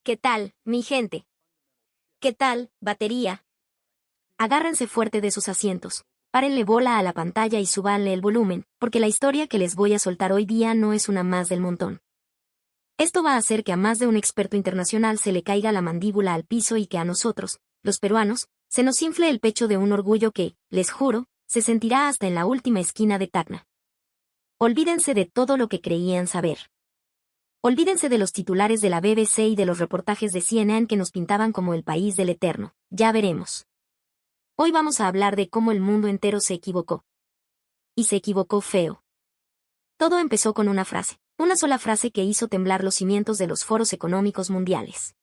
¿Qué tal, mi gente? ¿Qué tal, batería? Agárrense fuerte de sus asientos, párenle bola a la pantalla y súbanle el volumen, porque la historia que les voy a soltar hoy día no es una más del montón. Esto va a hacer que a más de un experto internacional se le caiga la mandíbula al piso y que a nosotros, los peruanos, se nos infle el pecho de un orgullo que, les juro, se sentirá hasta en la última esquina de Tacna. Olvídense de todo lo que creían saber. Olvídense de los titulares de la BBC y de los reportajes de CNN que nos pintaban como el país del eterno. Ya veremos. Hoy vamos a hablar de cómo el mundo entero se equivocó. Y se equivocó feo. Todo empezó con una frase, una sola frase que hizo temblar los cimientos de los foros económicos mundiales.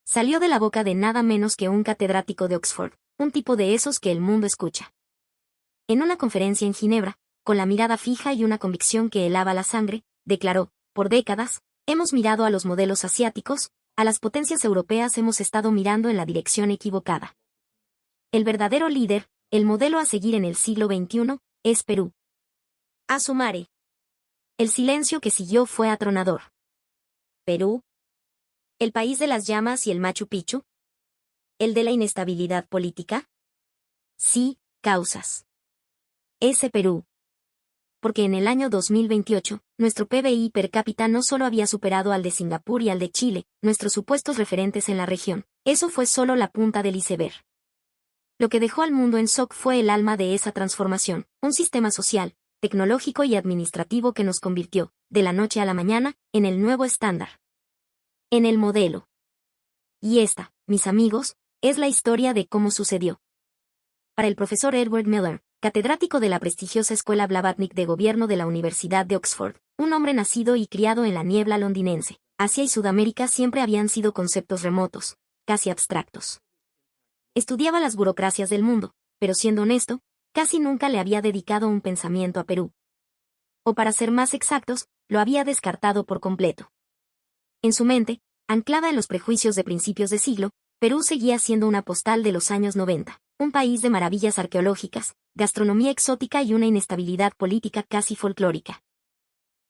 Salió de la boca de nada menos que un catedrático de Oxford, un tipo de esos que el mundo escucha. En una conferencia en Ginebra, con la mirada fija y una convicción que helaba la sangre, declaró: por décadas, hemos mirado a los modelos asiáticos, a las potencias europeas hemos estado mirando en la dirección equivocada. El verdadero líder, el modelo a seguir en el siglo XXI, es Perú. A su mare. El silencio que siguió fue atronador. ¿Perú? ¿El país de las llamas y el Machu Picchu? ¿El de la inestabilidad política? Sí, causas. Ese Perú. Porque en el año 2028, nuestro PBI per cápita no solo había superado al de Singapur y al de Chile, nuestros supuestos referentes en la región. Eso fue solo la punta del iceberg. Lo que dejó al mundo en shock fue el alma de esa transformación, un sistema social, tecnológico y administrativo que nos convirtió, de la noche a la mañana, en el nuevo estándar. En el modelo. Y esta, mis amigos, es la historia de cómo sucedió. Para el profesor Edward Miller, catedrático de la prestigiosa Escuela Blavatnik de Gobierno de la Universidad de Oxford, un hombre nacido y criado en la niebla londinense, Asia y Sudamérica siempre habían sido conceptos remotos, casi abstractos. Estudiaba las burocracias del mundo, pero siendo honesto, casi nunca le había dedicado un pensamiento a Perú. O para ser más exactos, lo había descartado por completo. En su mente, anclada en los prejuicios de principios de siglo, Perú seguía siendo una postal de los años 90, un país de maravillas arqueológicas, gastronomía exótica y una inestabilidad política casi folclórica.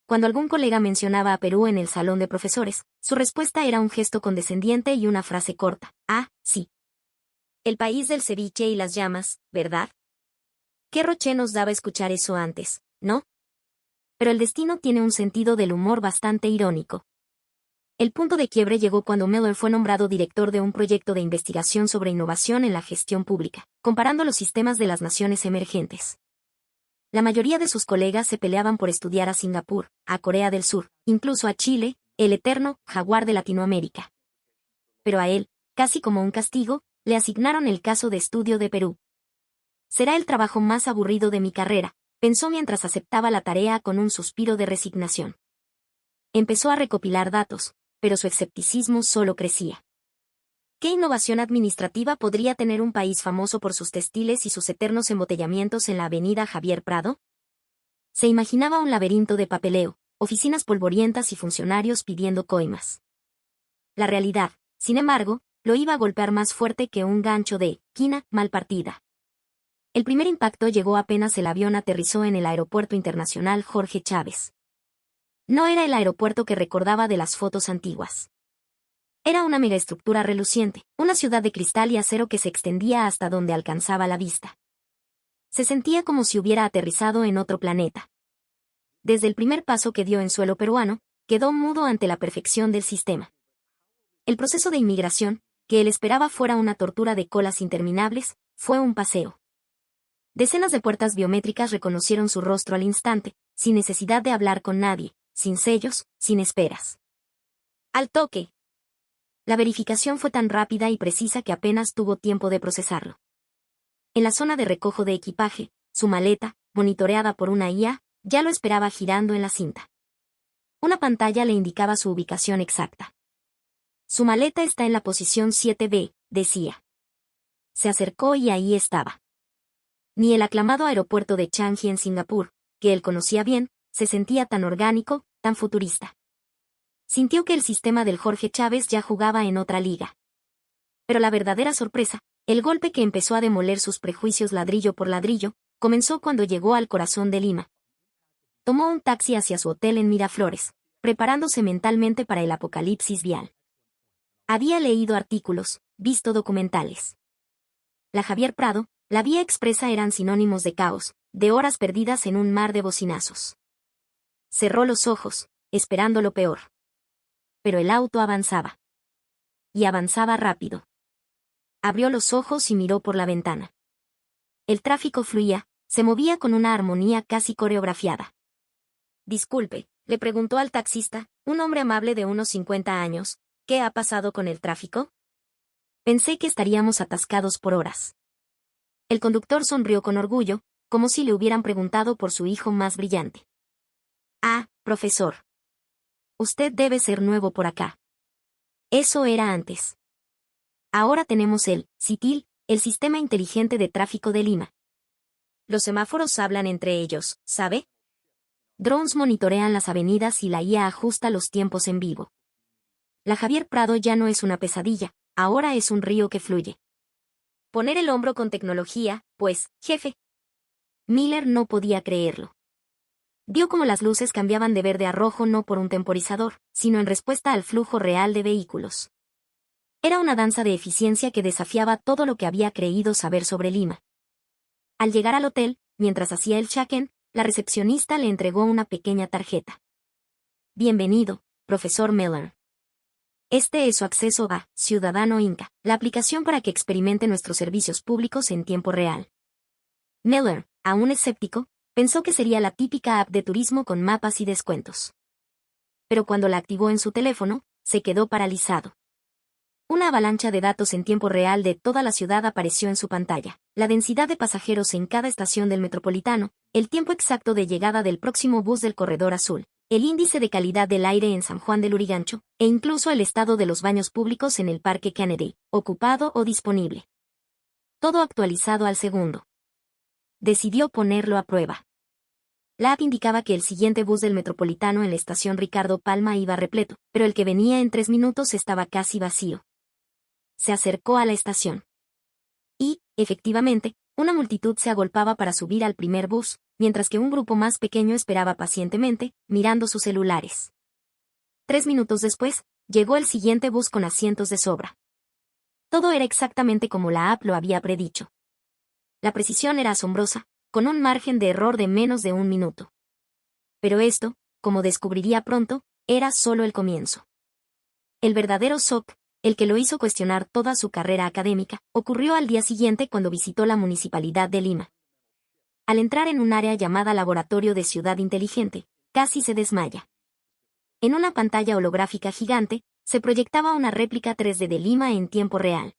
Cuando algún colega mencionaba a Perú en el salón de profesores, su respuesta era un gesto condescendiente y una frase corta: ah, sí. El país del ceviche y las llamas, ¿verdad? Qué roche nos daba escuchar eso antes, ¿no? Pero el destino tiene un sentido del humor bastante irónico. El punto de quiebre llegó cuando Miller fue nombrado director de un proyecto de investigación sobre innovación en la gestión pública, comparando los sistemas de las naciones emergentes. La mayoría de sus colegas se peleaban por estudiar a Singapur, a Corea del Sur, incluso a Chile, el eterno jaguar de Latinoamérica. Pero a él, casi como un castigo, le asignaron el caso de estudio de Perú. Será el trabajo más aburrido de mi carrera, pensó mientras aceptaba la tarea con un suspiro de resignación. Empezó a recopilar datos, pero su escepticismo solo crecía. ¿Qué innovación administrativa podría tener un país famoso por sus textiles y sus eternos embotellamientos en la avenida Javier Prado? Se imaginaba un laberinto de papeleo, oficinas polvorientas y funcionarios pidiendo coimas. La realidad, sin embargo, lo iba a golpear más fuerte que un gancho de quina mal partida. El primer impacto llegó apenas el avión aterrizó en el Aeropuerto Internacional Jorge Chávez. No era el aeropuerto que recordaba de las fotos antiguas. Era una megaestructura reluciente, una ciudad de cristal y acero que se extendía hasta donde alcanzaba la vista. Se sentía como si hubiera aterrizado en otro planeta. Desde el primer paso que dio en suelo peruano, quedó mudo ante la perfección del sistema. El proceso de inmigración, que él esperaba fuera una tortura de colas interminables, fue un paseo. Decenas de puertas biométricas reconocieron su rostro al instante, sin necesidad de hablar con nadie, sin sellos, sin esperas. Al toque. La verificación fue tan rápida y precisa que apenas tuvo tiempo de procesarlo. En la zona de recojo de equipaje, su maleta, monitoreada por una IA, ya lo esperaba girando en la cinta. Una pantalla le indicaba su ubicación exacta. Su maleta está en la posición 7B, decía. Se acercó y ahí estaba. Ni el aclamado aeropuerto de Changi en Singapur, que él conocía bien, se sentía tan orgánico, tan futurista. Sintió que el sistema del Jorge Chávez ya jugaba en otra liga. Pero la verdadera sorpresa, el golpe que empezó a demoler sus prejuicios ladrillo por ladrillo, comenzó cuando llegó al corazón de Lima. Tomó un taxi hacia su hotel en Miraflores, preparándose mentalmente para el apocalipsis vial. Había leído artículos, visto documentales. La Javier Prado, la vía expresa eran sinónimos de caos, de horas perdidas en un mar de bocinazos. Cerró los ojos, esperando lo peor. Pero el auto avanzaba. Y avanzaba rápido. Abrió los ojos y miró por la ventana. El tráfico fluía, se movía con una armonía casi coreografiada. Disculpe, le preguntó al taxista, un hombre amable de unos 50 años, ¿qué ha pasado con el tráfico? Pensé que estaríamos atascados por horas. El conductor sonrió con orgullo, como si le hubieran preguntado por su hijo más brillante. Ah, profesor. Usted debe ser nuevo por acá. Eso era antes. Ahora tenemos el SITIL, el Sistema Inteligente de Tráfico de Lima. Los semáforos hablan entre ellos, ¿sabe? Drones monitorean las avenidas y la IA ajusta los tiempos en vivo. La Javier Prado ya no es una pesadilla, ahora es un río que fluye. Poner el hombro con tecnología, pues, jefe. Miller no podía creerlo. Vio cómo las luces cambiaban de verde a rojo no por un temporizador, sino en respuesta al flujo real de vehículos. Era una danza de eficiencia que desafiaba todo lo que había creído saber sobre Lima. Al llegar al hotel, mientras hacía el check-in, la recepcionista le entregó una pequeña tarjeta. Bienvenido, profesor Miller. Este es su acceso a Ciudadano Inca, la aplicación para que experimente nuestros servicios públicos en tiempo real. Miller, aún escéptico, pensó que sería la típica app de turismo con mapas y descuentos. Pero cuando la activó en su teléfono, se quedó paralizado. Una avalancha de datos en tiempo real de toda la ciudad apareció en su pantalla, la densidad de pasajeros en cada estación del metropolitano, el tiempo exacto de llegada del próximo bus del corredor azul, el índice de calidad del aire en San Juan del Lurigancho, e incluso el estado de los baños públicos en el Parque Kennedy, ocupado o disponible. Todo actualizado al segundo. Decidió ponerlo a prueba. La app indicaba que el siguiente bus del metropolitano en la estación Ricardo Palma iba repleto, pero el que venía en 3 minutos estaba casi vacío. Se acercó a la estación. Y, efectivamente, una multitud se agolpaba para subir al primer bus, mientras que un grupo más pequeño esperaba pacientemente, mirando sus celulares. 3 minutos después, llegó el siguiente bus con asientos de sobra. Todo era exactamente como la app lo había predicho. La precisión era asombrosa, con un margen de error de menos de 1 minuto. Pero esto, como descubriría pronto, era solo el comienzo. El verdadero shock, el que lo hizo cuestionar toda su carrera académica, ocurrió al día siguiente cuando visitó la Municipalidad de Lima. Al entrar en un área llamada Laboratorio de Ciudad Inteligente, casi se desmaya. En una pantalla holográfica gigante, se proyectaba una réplica 3D de Lima en tiempo real.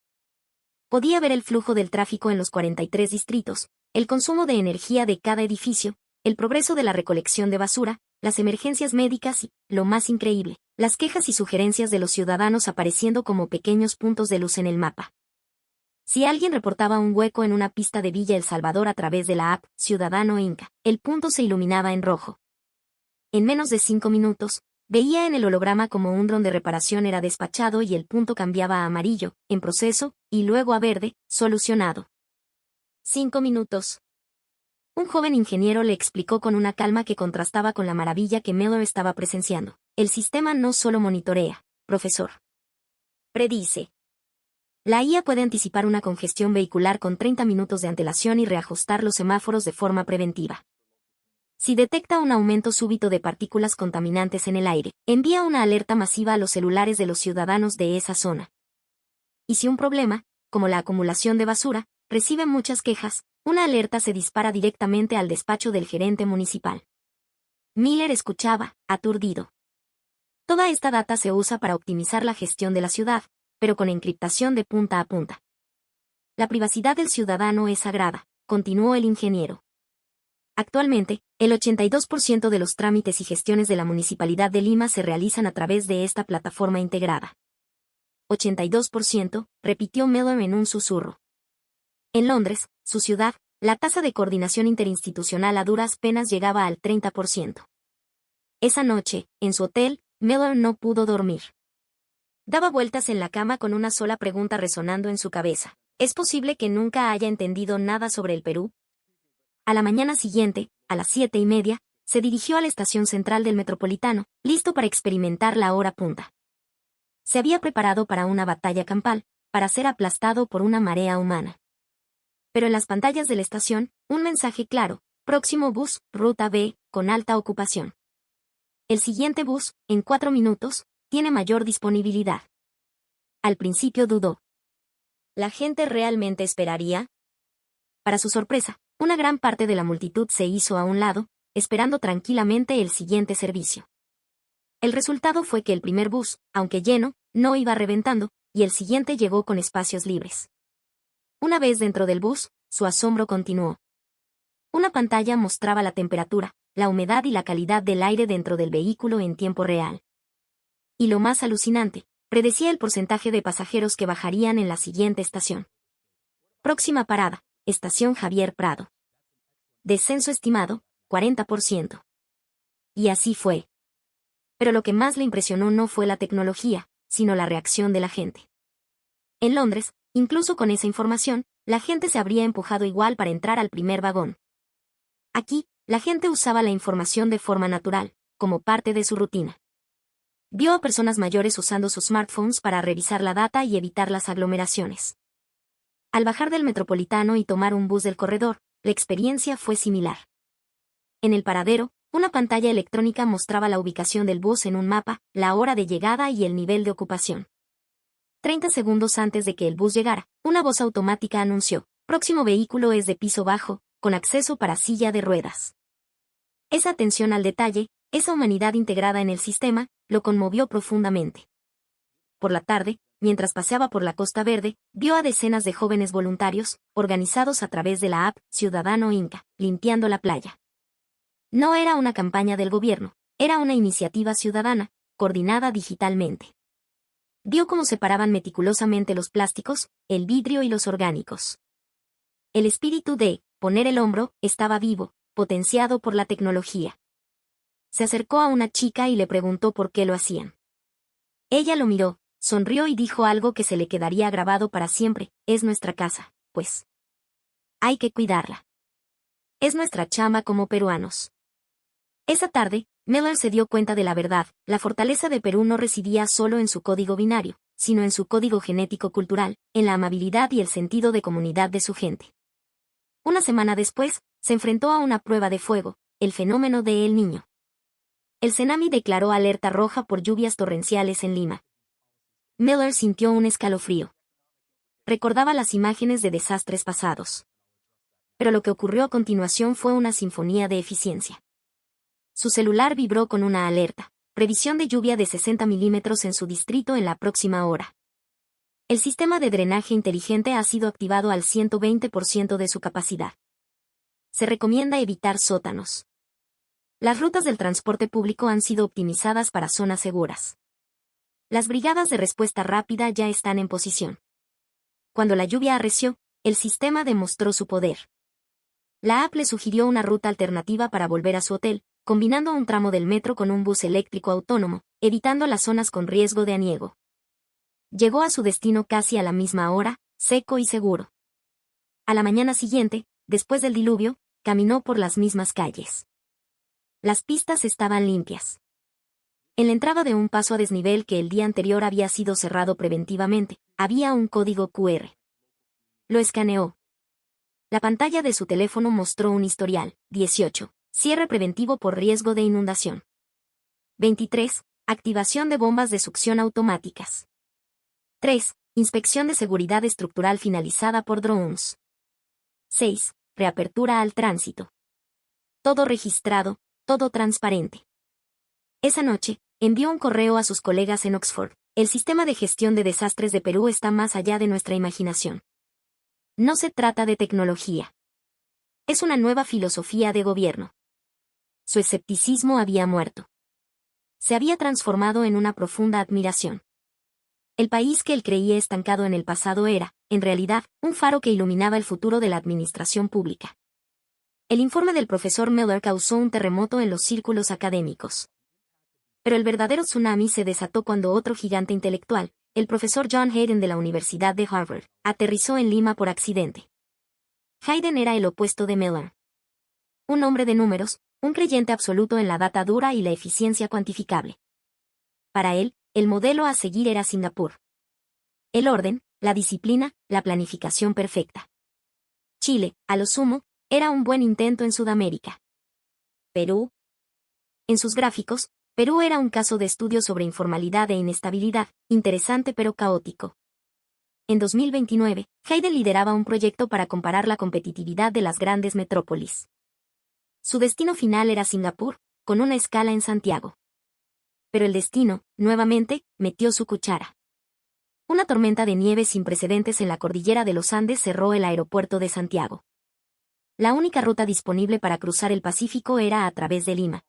Podía ver el flujo del tráfico en los 43 distritos, el consumo de energía de cada edificio, el progreso de la recolección de basura, las emergencias médicas y, lo más increíble, las quejas y sugerencias de los ciudadanos apareciendo como pequeños puntos de luz en el mapa. Si alguien reportaba un hueco en una pista de Villa El Salvador a través de la app Ciudadano Inca, el punto se iluminaba en rojo. En menos de 5 minutos, veía en el holograma como un dron de reparación era despachado y el punto cambiaba a amarillo, en proceso, y luego a verde, solucionado. 5 minutos. Un joven ingeniero le explicó con una calma que contrastaba con la maravilla que Miller estaba presenciando. El sistema no solo monitorea, profesor. Predice. La IA puede anticipar una congestión vehicular con 30 minutos de antelación y reajustar los semáforos de forma preventiva. Si detecta un aumento súbito de partículas contaminantes en el aire, envía una alerta masiva a los celulares de los ciudadanos de esa zona. Y si un problema, como la acumulación de basura, recibe muchas quejas, una alerta se dispara directamente al despacho del gerente municipal. Miller escuchaba, aturdido. Toda esta data se usa para optimizar la gestión de la ciudad, pero con encriptación de punta a punta. La privacidad del ciudadano es sagrada, continuó el ingeniero. Actualmente, el 82% de los trámites y gestiones de la Municipalidad de Lima se realizan a través de esta plataforma integrada. 82%, repitió Miller en un susurro. En Londres, su ciudad, la tasa de coordinación interinstitucional a duras penas llegaba al 30%. Esa noche, en su hotel, Miller no pudo dormir. Daba vueltas en la cama con una sola pregunta resonando en su cabeza. ¿Es posible que nunca haya entendido nada sobre el Perú? A la mañana siguiente, a las 7:30, se dirigió a la estación central del Metropolitano, listo para experimentar la hora punta. Se había preparado para una batalla campal, para ser aplastado por una marea humana. Pero en las pantallas de la estación, un mensaje claro: próximo bus, ruta B, con alta ocupación. El siguiente bus, en 4 minutos, tiene mayor disponibilidad. Al principio dudó. ¿La gente realmente esperaría? Para su sorpresa, una gran parte de la multitud se hizo a un lado, esperando tranquilamente el siguiente servicio. El resultado fue que el primer bus, aunque lleno, no iba reventando, y el siguiente llegó con espacios libres. Una vez dentro del bus, su asombro continuó. Una pantalla mostraba la temperatura, la humedad y la calidad del aire dentro del vehículo en tiempo real. Y lo más alucinante, predecía el porcentaje de pasajeros que bajarían en la siguiente estación. Próxima parada, Estación Javier Prado. Descenso estimado, 40%. Y así fue. Pero lo que más le impresionó no fue la tecnología, sino la reacción de la gente. En Londres, incluso con esa información, la gente se habría empujado igual para entrar al primer vagón. Aquí, la gente usaba la información de forma natural, como parte de su rutina. Vio a personas mayores usando sus smartphones para revisar la data y evitar las aglomeraciones. Al bajar del Metropolitano y tomar un bus del corredor, la experiencia fue similar. En el paradero, una pantalla electrónica mostraba la ubicación del bus en un mapa, la hora de llegada y el nivel de ocupación. 30 segundos antes de que el bus llegara, una voz automática anunció: próximo vehículo es de piso bajo, con acceso para silla de ruedas. Esa atención al detalle, esa humanidad integrada en el sistema, lo conmovió profundamente. Por la tarde, mientras paseaba por la Costa Verde, vio a decenas de jóvenes voluntarios, organizados a través de la app Ciudadano Inca, limpiando la playa. No era una campaña del gobierno, era una iniciativa ciudadana, coordinada digitalmente. Vio cómo separaban meticulosamente los plásticos, el vidrio y los orgánicos. El espíritu de poner el hombro estaba vivo, potenciado por la tecnología. Se acercó a una chica y le preguntó por qué lo hacían. Ella lo miró, sonrió y dijo algo que se le quedaría grabado para siempre: es nuestra casa, pues hay que cuidarla. Es nuestra chamba como peruanos. Esa tarde, Miller se dio cuenta de la verdad: la fortaleza de Perú no residía solo en su código binario, sino en su código genético-cultural, en la amabilidad y el sentido de comunidad de su gente. Una semana después, se enfrentó a una prueba de fuego: el fenómeno de El Niño. El Senami declaró alerta roja por lluvias torrenciales en Lima. Miller sintió un escalofrío. Recordaba las imágenes de desastres pasados. Pero lo que ocurrió a continuación fue una sinfonía de eficiencia. Su celular vibró con una alerta: previsión de lluvia de 60 milímetros en su distrito en la próxima hora. El sistema de drenaje inteligente ha sido activado al 120% de su capacidad. Se recomienda evitar sótanos. Las rutas del transporte público han sido optimizadas para zonas seguras. Las brigadas de respuesta rápida ya están en posición. Cuando la lluvia arreció, el sistema demostró su poder. La app le sugirió una ruta alternativa para volver a su hotel, combinando un tramo del metro con un bus eléctrico autónomo, evitando las zonas con riesgo de aniego. Llegó a su destino casi a la misma hora, seco y seguro. A la mañana siguiente, después del diluvio, caminó por las mismas calles. Las pistas estaban limpias. En la entrada de un paso a desnivel que el día anterior había sido cerrado preventivamente, había un código QR. Lo escaneó. La pantalla de su teléfono mostró un historial: 18. Cierre preventivo por riesgo de inundación. 23. Activación de bombas de succión automáticas. 3. Inspección de seguridad estructural finalizada por drones. 6. Reapertura al tránsito. Todo registrado, todo transparente. Esa noche, envió un correo a sus colegas en Oxford: el sistema de gestión de desastres de Perú está más allá de nuestra imaginación. No se trata de tecnología. Es una nueva filosofía de gobierno. Su escepticismo había muerto. Se había transformado en una profunda admiración. El país que él creía estancado en el pasado era, en realidad, un faro que iluminaba el futuro de la administración pública. El informe del profesor Miller causó un terremoto en los círculos académicos. Pero el verdadero tsunami se desató cuando otro gigante intelectual, el profesor John Hayden de la Universidad de Harvard, aterrizó en Lima por accidente. Hayden era el opuesto de Miller. Un hombre de números, un creyente absoluto en la data dura y la eficiencia cuantificable. Para él, el modelo a seguir era Singapur. El orden, la disciplina, la planificación perfecta. Chile, a lo sumo, era un buen intento en Sudamérica. Perú. En sus gráficos, Perú era un caso de estudio sobre informalidad e inestabilidad, interesante pero caótico. En 2029, Hayden lideraba un proyecto para comparar la competitividad de las grandes metrópolis. Su destino final era Singapur, con una escala en Santiago. Pero el destino, nuevamente, metió su cuchara. Una tormenta de nieve sin precedentes en la cordillera de los Andes cerró el aeropuerto de Santiago. La única ruta disponible para cruzar el Pacífico era a través de Lima.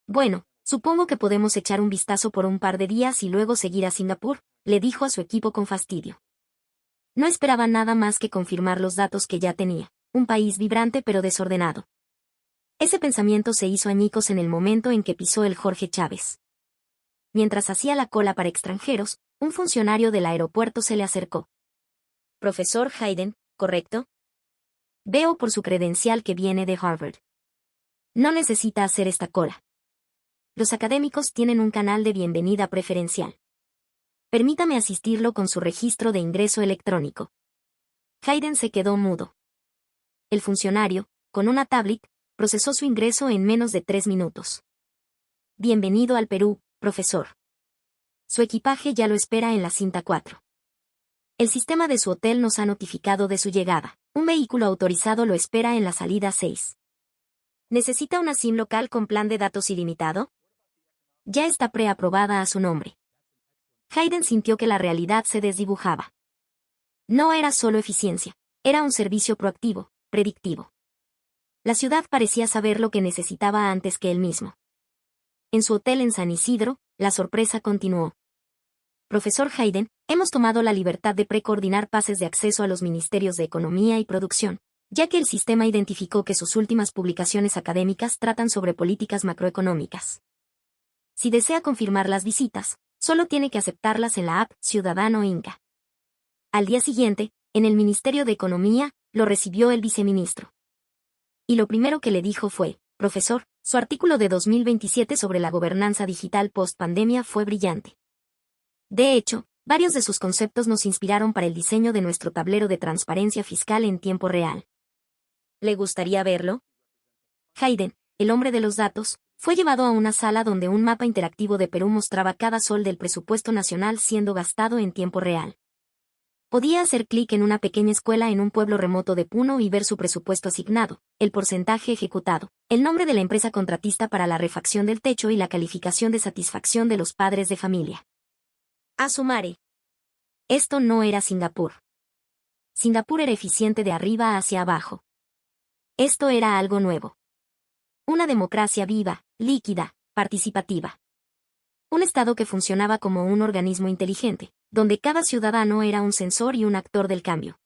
Bueno, supongo que podemos echar un vistazo por un par de días y luego seguir a Singapur, le dijo a su equipo con fastidio. No esperaba nada más que confirmar los datos que ya tenía, un país vibrante pero desordenado. Ese pensamiento se hizo añicos en el momento en que pisó el Jorge Chávez. Mientras hacía la cola para extranjeros, un funcionario del aeropuerto se le acercó. Profesor Hayden, ¿correcto? Veo por su credencial que viene de Harvard. No necesita hacer esta cola. Los académicos tienen un canal de bienvenida preferencial. Permítame asistirlo con su registro de ingreso electrónico. Hayden se quedó mudo. El funcionario, con una tablet, procesó su ingreso en menos de 3 minutos. Bienvenido al Perú, profesor. Su equipaje ya lo espera en la cinta 4. El sistema de su hotel nos ha notificado de su llegada. Un vehículo autorizado lo espera en la salida 6. ¿Necesita una SIM local con plan de datos ilimitado? Ya está preaprobada a su nombre. Hayden sintió que la realidad se desdibujaba. No era solo eficiencia, era un servicio proactivo, predictivo. La ciudad parecía saber lo que necesitaba antes que él mismo. En su hotel en San Isidro, la sorpresa continuó. Profesor Hayden, hemos tomado la libertad de precoordinar pases de acceso a los ministerios de Economía y Producción, ya que el sistema identificó que sus últimas publicaciones académicas tratan sobre políticas macroeconómicas. Si desea confirmar las visitas, solo tiene que aceptarlas en la app Ciudadano Inca. Al día siguiente, en el Ministerio de Economía, lo recibió el viceministro. Y lo primero que le dijo fue, profesor, su artículo de 2027 sobre la gobernanza digital post-pandemia fue brillante. De hecho, varios de sus conceptos nos inspiraron para el diseño de nuestro tablero de transparencia fiscal en tiempo real. ¿Le gustaría verlo? Hayden, el hombre de los datos, fue llevado a una sala donde un mapa interactivo de Perú mostraba cada sol del presupuesto nacional siendo gastado en tiempo real. Podía hacer clic en una pequeña escuela en un pueblo remoto de Puno y ver su presupuesto asignado, el porcentaje ejecutado, el nombre de la empresa contratista para la refacción del techo y la calificación de satisfacción de los padres de familia. Asumare. Esto no era Singapur. Singapur era eficiente de arriba hacia abajo. Esto era algo nuevo. Una democracia viva, líquida, participativa. Un Estado que funcionaba como un organismo inteligente, donde cada ciudadano era un sensor y un actor del cambio.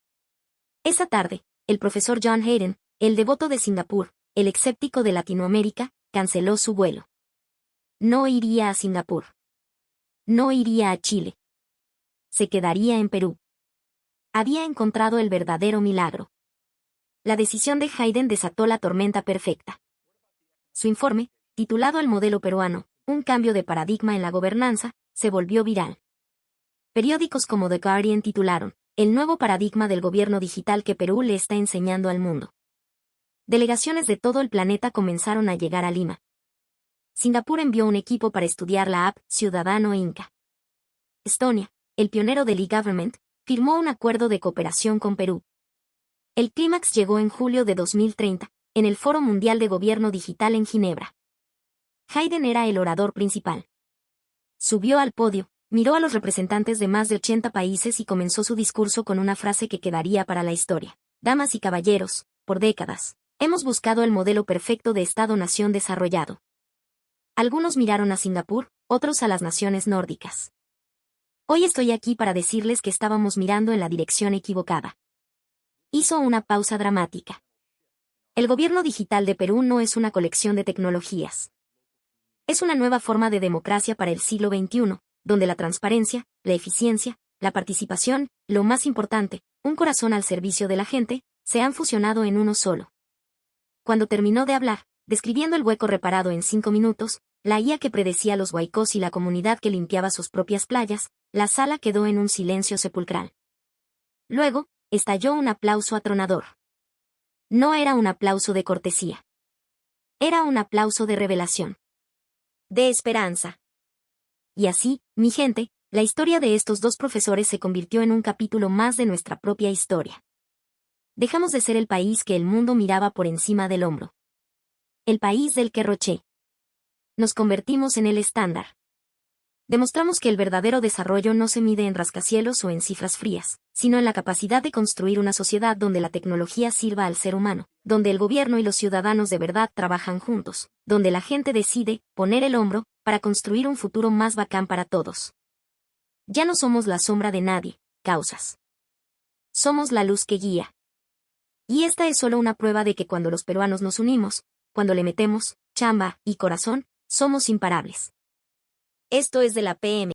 Esa tarde, el profesor John Hayden, el devoto de Singapur, el escéptico de Latinoamérica, canceló su vuelo. No iría a Singapur. No iría a Chile. Se quedaría en Perú. Había encontrado el verdadero milagro. La decisión de Hayden desató la tormenta perfecta. Su informe, titulado El modelo peruano, un cambio de paradigma en la gobernanza, se volvió viral. Periódicos como The Guardian titularon, El nuevo paradigma del gobierno digital que Perú le está enseñando al mundo. Delegaciones de todo el planeta comenzaron a llegar a Lima. Singapur envió un equipo para estudiar la app Ciudadano Inca. Estonia, el pionero del e-government, firmó un acuerdo de cooperación con Perú. El clímax llegó en julio de 2030, en el Foro Mundial de Gobierno Digital en Ginebra. Hayden era el orador principal. Subió al podio, miró a los representantes de más de 80 países y comenzó su discurso con una frase que quedaría para la historia. Damas y caballeros, por décadas, hemos buscado el modelo perfecto de Estado-nación desarrollado. Algunos miraron a Singapur, otros a las naciones nórdicas. Hoy estoy aquí para decirles que estábamos mirando en la dirección equivocada. Hizo una pausa dramática. El gobierno digital de Perú no es una colección de tecnologías. Es una nueva forma de democracia para el siglo XXI, donde la transparencia, la eficiencia, la participación, lo más importante, un corazón al servicio de la gente, se han fusionado en uno solo. Cuando terminó de hablar, describiendo el hueco reparado en 5 minutos, la IA que predecía los huaicos y la comunidad que limpiaba sus propias playas, la sala quedó en un silencio sepulcral. Luego, estalló un aplauso atronador. No era un aplauso de cortesía. Era un aplauso de revelación. De esperanza. Y así, mi gente, la historia de estos dos profesores se convirtió en un capítulo más de nuestra propia historia. Dejamos de ser el país que el mundo miraba por encima del hombro. El país del que Roche. Nos convertimos en el estándar. Demostramos que el verdadero desarrollo no se mide en rascacielos o en cifras frías, sino en la capacidad de construir una sociedad donde la tecnología sirva al ser humano, donde el gobierno y los ciudadanos de verdad trabajan juntos, donde la gente decide poner el hombro para construir un futuro más bacán para todos. Ya no somos la sombra de nadie, causas. Somos la luz que guía. Y esta es solo una prueba de que cuando los peruanos nos unimos, cuando le metemos chamba y corazón, somos imparables. Esto es de la PM.